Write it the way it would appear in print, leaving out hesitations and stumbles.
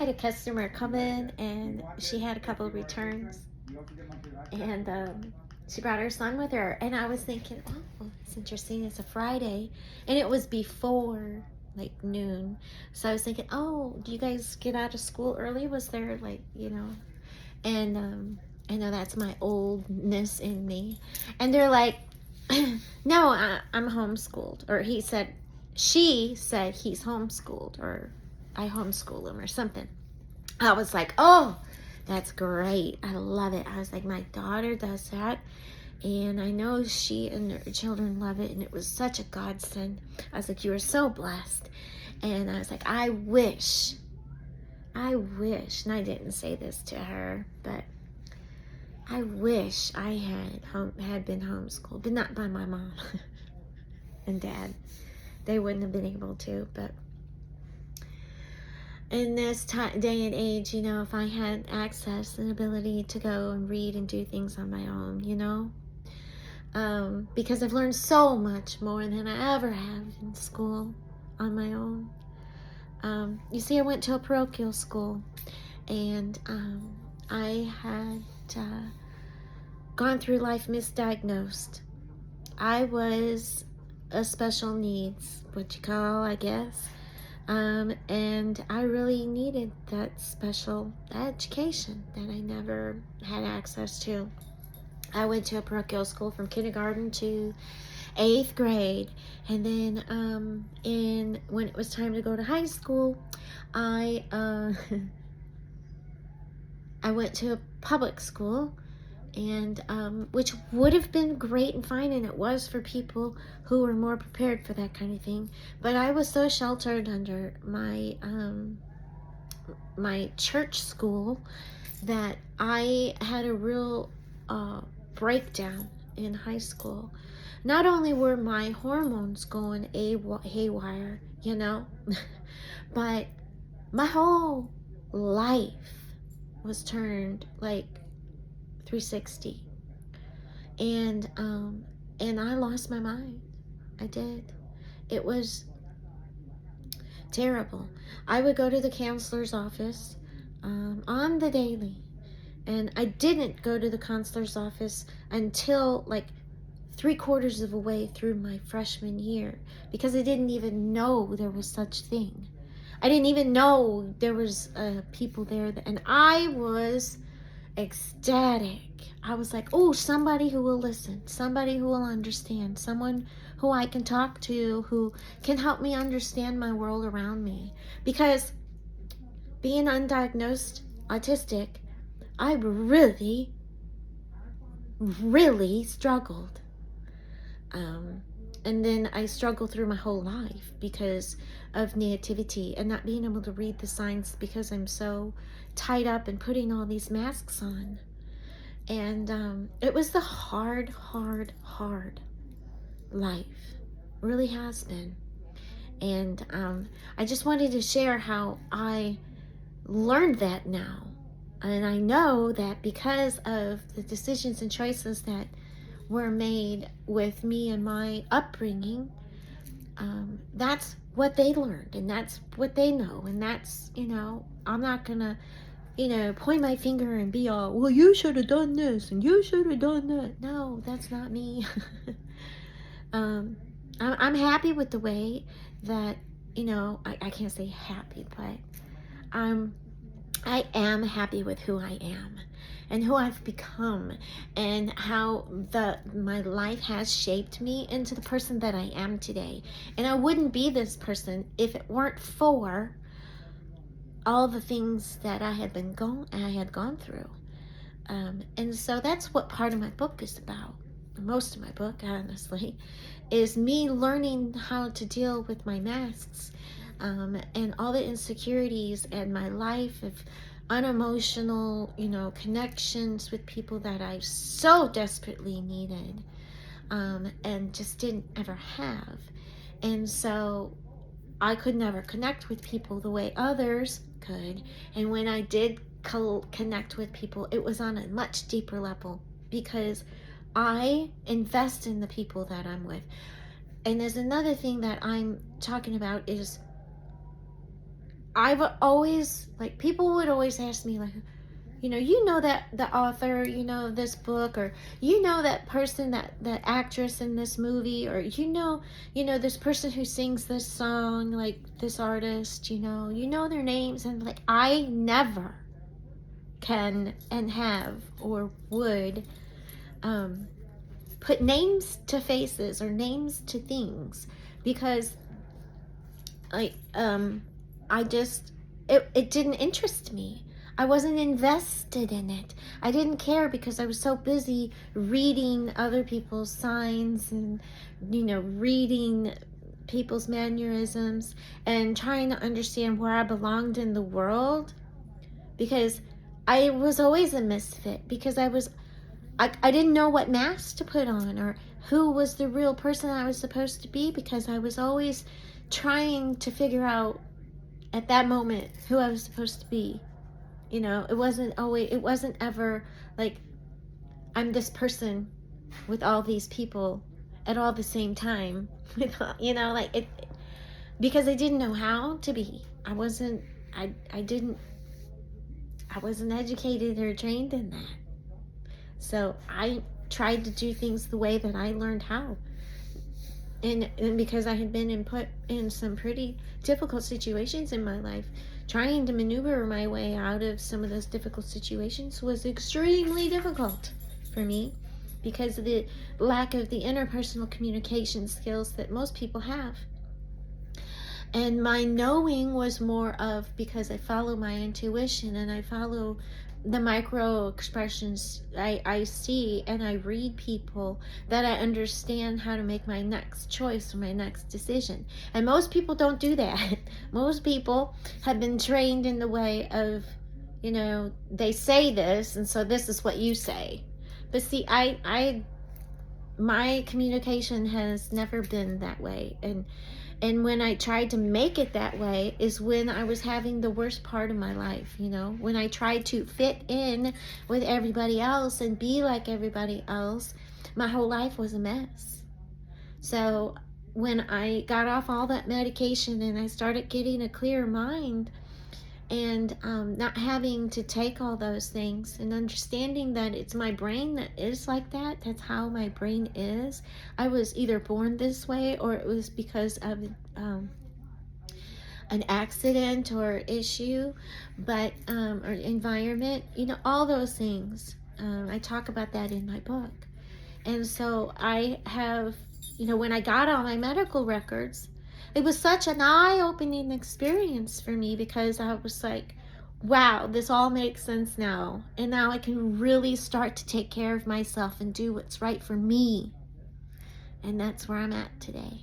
had a customer come in and she had a couple of returns, and she brought her son with her, and I was thinking, oh, it's interesting, it's a Friday, and it was before like noon, so I was thinking, oh, do you guys get out of school early? Was there and I know that's my oldness in me, and they're like, no, I'm homeschooled, or she said he's homeschooled, or I homeschool him or something. I was like, oh, that's great. I love it. I was like, my daughter does that, and I know she and her children love it, and it was such a godsend. I was like, you are so blessed. And I was like, I wish, and I didn't say this to her, but I wish I had been homeschooled, but not by my mom and dad. They wouldn't have been able to, but in this day and age, if I had access and ability to go and read and do things on my own, because I've learned so much more than I ever have in school on my own. You see, I went to a parochial school, and I had gone through life misdiagnosed. I was a special needs, what you call, I guess. And I really needed that special education that I never had access to. I went to a parochial school from kindergarten to 8th grade, and then when it was time to go to high school, I I went to a public school, and which would have been great and fine, and it was for people who were more prepared for that kind of thing. But I was so sheltered under my my church school that I had a real breakdown in high school. Not only were my hormones going haywire, but my whole life was turned like 360, and I lost my mind. I did. It was terrible. I would go to the counselor's office on the daily, and I didn't go to the counselor's office until like 3/4 of a way through my freshman year, because I didn't even know there was such thing. I didn't even know there was people there, and I was ecstatic. I was like, oh, somebody who will listen, somebody who will understand, someone who I can talk to, who can help me understand my world around me. Because being undiagnosed autistic, I really, really struggled. And then I struggled through my whole life because of nativity and not being able to read the signs because I'm so tied up and putting all these masks on. And it was the hard life. Really has been. And I just wanted to share how I learned that now. And I know that because of the decisions and choices that were made with me and my upbringing, that's what they learned, and that's what they know, and that's, I'm not gonna, point my finger and be all, well, you should have done this and you should have done that. No, that's not me. I'm happy with the way that, I can't say happy, but I am happy with who I am and who I've become, and how my life has shaped me into the person that I am today. And I wouldn't be this person if it weren't for all the things that I had gone through. And so that's what part of my book is about. Most of my book, honestly, is me learning how to deal with my masks, and all the insecurities and my life of unemotional, connections with people that I so desperately needed, and just didn't ever have. And so I could never connect with people the way others could. And when I did connect with people, it was on a much deeper level, because I invest in the people that I'm with. And there's another thing that I'm talking about is I've always, like, people would always ask me, like, you know that the author, of this book, or that person, that actress in this movie, or this person who sings this song, like this artist, their names, and like I never can and have or would put names to faces or names to things, because like I just, it didn't interest me. I wasn't invested in it. I didn't care because I was so busy reading other people's signs and reading people's mannerisms and trying to understand where I belonged in the world, because I was always a misfit, because I didn't know what mask to put on or who was the real person I was supposed to be, because I was always trying to figure out at that moment who I was supposed to be. It wasn't ever like I'm this person with all these people at all the same time. Like it, because I didn't know how to be. I wasn't educated or trained in that. So I tried to do things the way that I learned how. And because I had been put in some pretty difficult situations in my life, trying to maneuver my way out of some of those difficult situations was extremely difficult for me, because of the lack of the interpersonal communication skills that most people have. And my knowing was more of, because I follow my intuition and I follow the micro expressions I see, and I read people, that I understand how to make my next choice or my next decision. And most people don't do that. Most people have been trained in the way of, they say this, and so this is what you say. But see, my communication has never been that way. And when I tried to make it that way is when I was having the worst part of my life, when I tried to fit in with everybody else and be like everybody else. My whole life was a mess. So when I got off all that medication and I started getting a clear mind, and not having to take all those things, and understanding that it's my brain that is like that, that's how my brain is. I was either born this way, or it was because of an accident or issue, but or environment, all those things. I talk about that in my book. And so I have, when I got all my medical records, it was such an eye-opening experience for me, because I was like, wow, this all makes sense now. And now I can really start to take care of myself and do what's right for me. And that's where I'm at today.